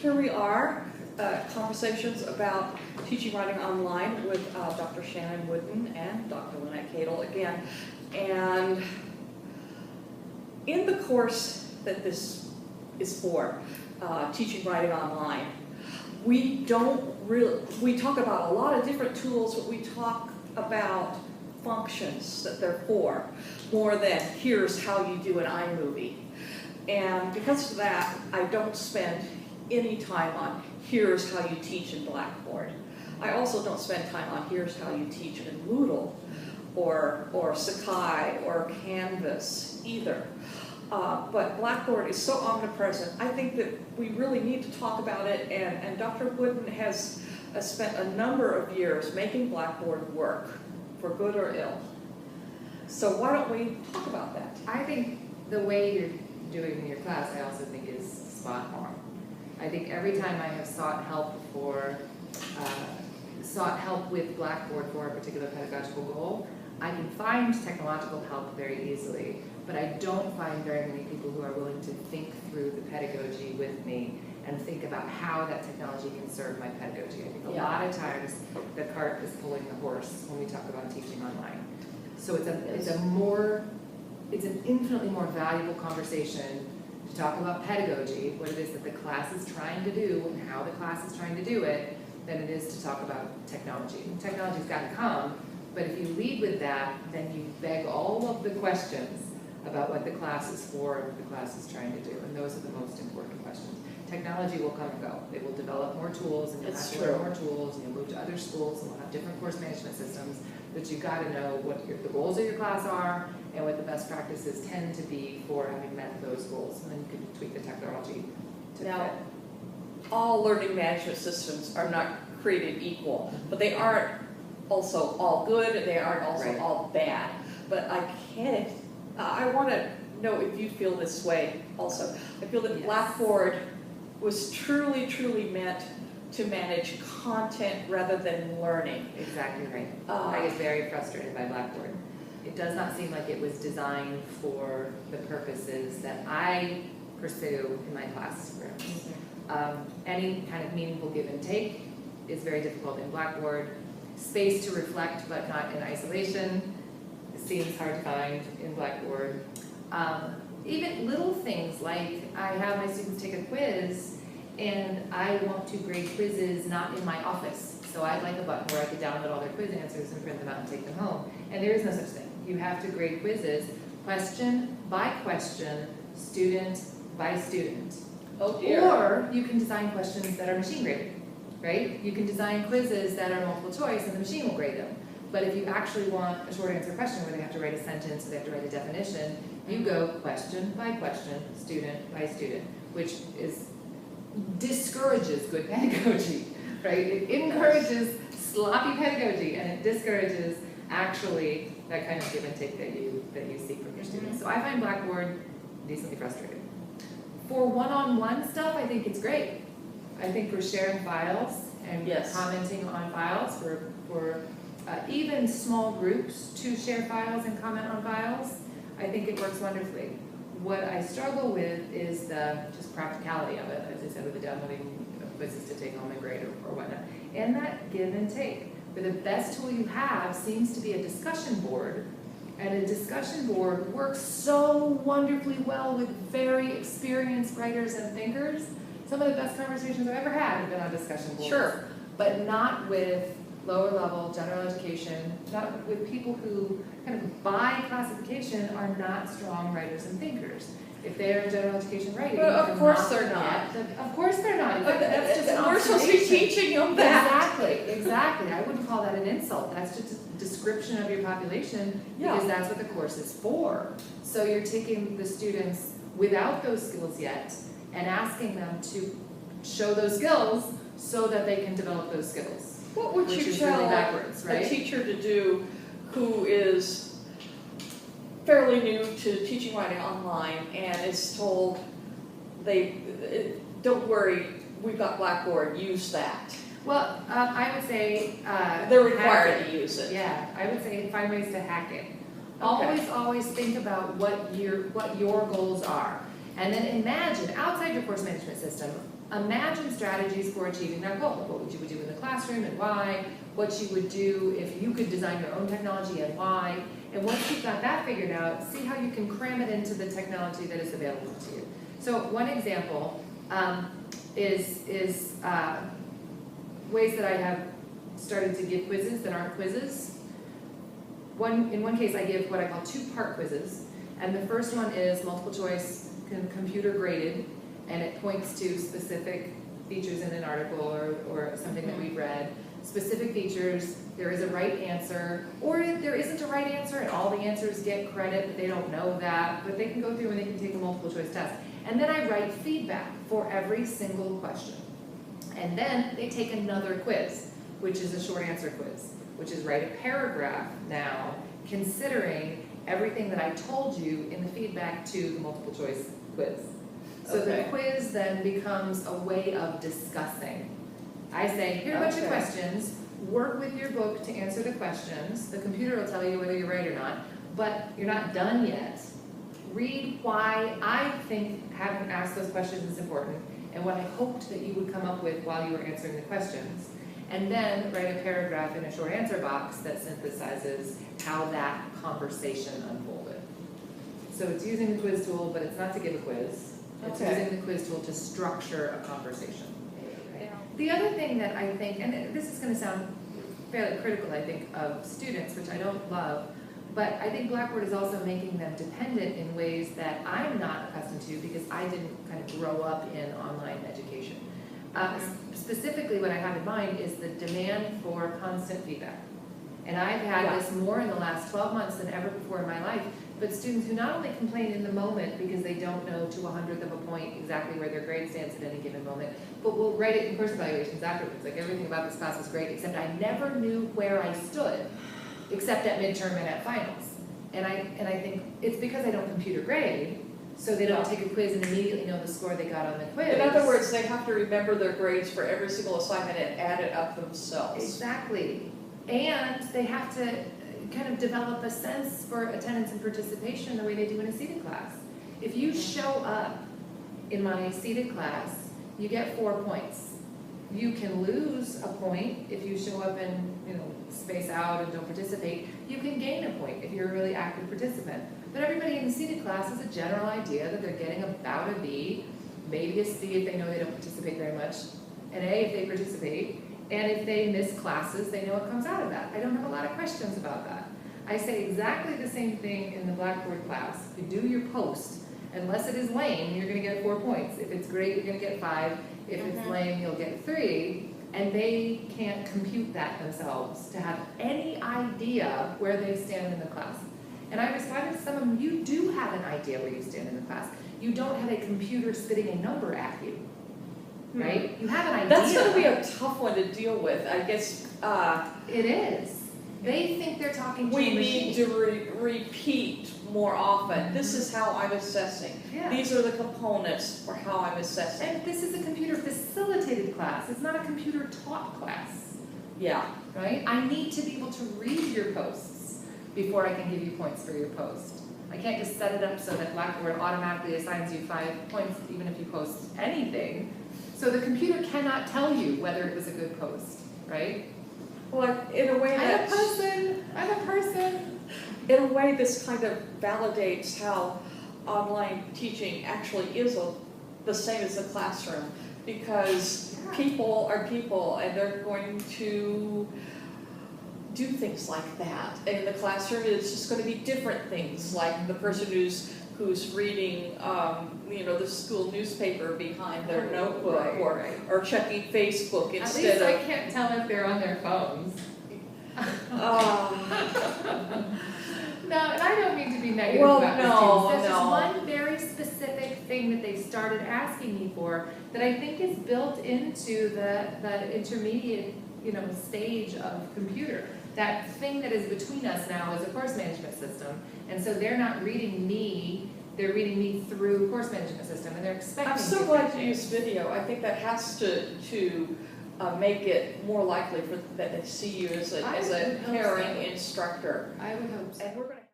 here we are, conversations about teaching writing online with Dr. Shannon Wooden and Dr. Lynette Cadle again. And in the course that this is for, teaching writing online, we talk about a lot of different tools, but we talk about functions that they're for, more than here's how you do an iMovie. And because of that, I don't spend any time on here's how you teach in Blackboard. I also don't spend time on here's how you teach in Moodle or Sakai or Canvas either. But Blackboard is so omnipresent. I think that we really need to talk about it, and Dr. Wooden has spent a number of years making Blackboard work, for good or ill. So why don't we talk about that? I think the way you're doing in your class, I also think is spot on. I think every time I have sought help with Blackboard for a particular pedagogical goal, I can find technological help very easily, but I don't find very many people who are willing to think through the pedagogy with me and think about how that technology can serve my pedagogy. I think a lot of times the cart is pulling the horse when we talk about teaching online. So it's an infinitely more valuable conversation to talk about pedagogy, what it is that the class is trying to do and how the class is trying to do it, than it is to talk about technology. And technology's got to come, but if you lead with that, then you beg all of the questions about what the class is for and what the class is trying to do, and those are the most important questions. Technology will come and go. It will develop more tools, and you'll have to learn more tools, and you'll move to other schools, and we'll have different course management systems, but you've got to know what the goals of your class are and what the best practices tend to be for having met those goals, and then you can tweak the technology to fit. All learning management systems are not created equal, but they aren't also all good, and they aren't also all bad. But I want to know if you feel this way also. I feel that Blackboard was truly, truly meant to manage content rather than learning. Exactly right. I get very frustrated by Blackboard. It does not seem like it was designed for the purposes that I pursue in my classroom. Any kind of meaningful give and take is very difficult in Blackboard. Space to reflect but not in isolation seems hard to find in Blackboard. Even little things like I have my students take a quiz and I want to grade quizzes not in my office. So I'd like a button where I could download all their quiz answers and print them out and take them home. And there is no such thing. You have to grade quizzes question by question, student by student. Oh dear. Or you can design questions that are machine graded, right? You can design quizzes that are multiple choice and the machine will grade them. But if you actually want a short answer question where they have to write a sentence or they have to write a definition, you go question by question, student by student, which discourages good pedagogy, right? It encourages sloppy pedagogy and it discourages actually that kind of give and take that you seek from your students. So I find Blackboard decently frustrating. For one-on-one stuff, I think it's great. I think for sharing files and commenting on files, for even small groups to share files and comment on files, I think it works wonderfully. What I struggle with is the just practicality of it, as I said, with the downloading quizzes to take home and grade or whatnot. And that give and take. But the best tool you have seems to be a discussion board. And a discussion board works so wonderfully well with very experienced writers and thinkers. Some of the best conversations I've ever had have been on discussion boards. Sure. But not with lower level general education, not with people who kind of by classification are not strong writers and thinkers. If they're in general education writing, well, of course they're not. Of course they're not. In fact, that's just an we're supposed to be teaching them that. Exactly. I wouldn't call that an insult. That's just a description of your population because that's what the course is for. So you're taking the students without those skills yet and asking them to show those skills so that they can develop those skills. What would you tell a teacher to do who is fairly new to teaching writing online and is told, don't worry, we've got Blackboard, use that? Well, I would say they're required to use it. Yeah, I would say find ways to hack it. Okay. Always think about what your goals are. And then imagine, outside your course management system, imagine strategies for achieving that goal. What you would do in the classroom and why, what you would do if you could design your own technology and why. And once you've got that figured out, see how you can cram it into the technology that is available to you. So one example is ways that I have started to give quizzes that aren't quizzes. In one case, I give what I call 2-part quizzes. And the first one is multiple choice, computer graded, and it points to specific features in an article or something that we've read. Specific features, there is a right answer, or there isn't a right answer and all the answers get credit, but they don't know that, but they can go through and they can take a multiple choice test. And then I write feedback for every single question. And then they take another quiz, which is a short answer quiz, which is write a paragraph now, considering everything that I told you in the feedback to the multiple choice quiz. So the quiz then becomes a way of discussing. I say, here are a bunch of questions, work with your book to answer the questions. The computer will tell you whether you're right or not, but you're not done yet. Read why I think having asked those questions is important and what I hoped that you would come up with while you were answering the questions. And then write a paragraph in a short answer box that synthesizes how that conversation unfolded. So it's using the quiz tool, but it's not to give a quiz. It's using the quiz tool to structure a conversation. The other thing that I think, and this is going to sound fairly critical, I think, of students, which I don't love, but I think Blackboard is also making them dependent in ways that I'm not accustomed to because I didn't kind of grow up in online education. Specifically, what I have in mind is the demand for constant feedback. And I've had this more in the last 12 months than ever before in my life, but students who not only complain in the moment because they don't know to 100th of a point exactly where their grade stands at any given moment, but will write it in course evaluations afterwards, like everything about this class was great, except I never knew where I stood, except at midterm and at finals. And I think it's because I don't computer grade, so they don't take a quiz and immediately know the score they got on the quiz. In other words, they have to remember their grades for every single assignment and add it up themselves. Exactly. And they have to kind of develop a sense for attendance and participation the way they do in a seated class. If you show up in my seated class, you get 4 points. You can lose a point if you show up and space out and don't participate. You can gain a point if you're a really active participant. But everybody in the seated class has a general idea that they're getting about a B, maybe a C if they know they don't participate very much, an A if they participate, and if they miss classes, they know what comes out of that. I don't have a lot of questions about that. I say exactly the same thing in the Blackboard class. If you do your post, unless it is lame, you're going to get 4 points. If it's great, you're going to get 5. If it's lame, you'll get 3. And they can't compute that themselves to have any idea where they stand in the class. And I responded to some of them, you do have an idea where you stand in the class. You don't have a computer spitting a number at you, right? You have an idea. That's going to be a tough one to deal with, I guess. It is. They think they're talking to a machine. We need to repeat more often. This is how I'm assessing. Yeah. These are the components for how I'm assessing. And this is a computer facilitated class. It's not a computer taught class. Yeah. Right? I need to be able to read your posts before I can give you points for your post. I can't just set it up so that Blackboard automatically assigns you 5 points even if you post anything. So the computer cannot tell you whether it was a good post, right? Well, in a way I'm a person. In a way, this kind of validates how online teaching actually is the same as the classroom, because people are people and they're going to do things like that. And in the classroom, it's just going to be different things, like the person who's reading, the school newspaper behind their notebook, or checking Facebook instead of. At least I can't tell if they're on their phones. No, and I don't mean to be negative about the students. That's just one very specific thing that they started asking me for that I think is built into the intermediate, stage of computer. That thing that is between us now is a course management system, and so they're not reading me. They're reading me through course management system, and they're expecting. I'm so glad you used video. I think that has to make it more likely that they see you as a caring instructor. I would hope so. And we're going to